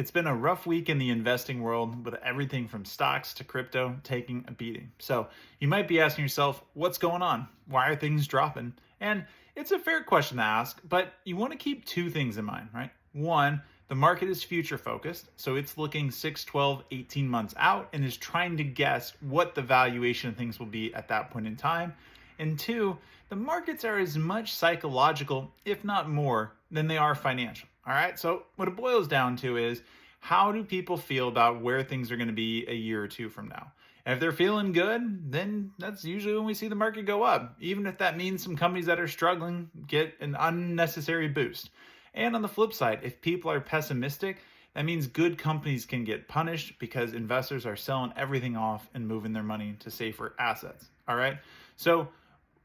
It's been a rough week in the investing world with everything from stocks to crypto taking a beating. So you might be asking yourself, what's going on? Why are things dropping? And it's a fair question to ask, but you want to keep two things in mind, right? One, the market is future focused, so it's looking 6, 12, 18 months out and is trying to guess what the valuation of things will be at that point in time. And two, the markets are as much psychological, if not more, than they are financial. All right. So what it boils down to is how do people feel about where things are going to be a year or two from now? And if they're feeling good, then that's usually when we see the market go up, even if that means some companies that are struggling get an unnecessary boost. And on the flip side, if people are pessimistic, that means good companies can get punished because investors are selling everything off and moving their money to safer assets. All right. So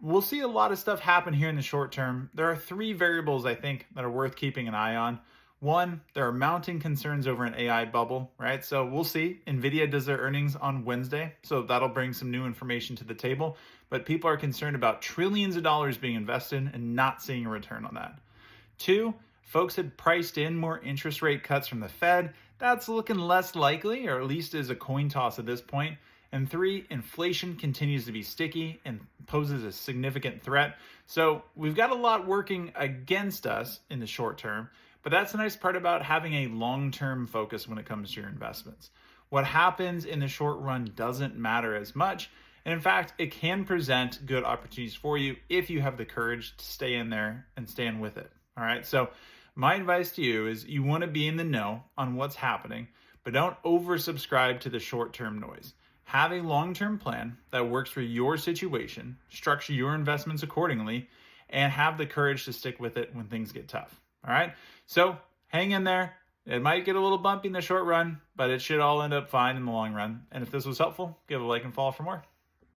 we'll see a lot of stuff happen here in the short term. There are three variables I think that are worth keeping an eye on. One, there are mounting concerns over an AI bubble, right? So we'll see. NVIDIA does their earnings on Wednesday, so that'll bring some new information to the table. But people are concerned about trillions of dollars being invested and not seeing a return on that. Two, folks had priced in more interest rate cuts from the Fed. That's looking less likely, or at least is a coin toss at this point. And three, inflation continues to be sticky and poses a significant threat. So we've got a lot working against us in the short term, but that's the nice part about having a long-term focus when it comes to your investments. What happens in the short run doesn't matter as much. And in fact, it can present good opportunities for you if you have the courage to stay in there and stand with it. All right. So my advice to you is you want to be in the know on what's happening, but don't oversubscribe to the short-term noise. Have a long-term plan that works for your situation, structure your investments accordingly, and have the courage to stick with it when things get tough. All right? So hang in there. It might get a little bumpy in the short run, but it should all end up fine in the long run. And if this was helpful, give a like and follow for more.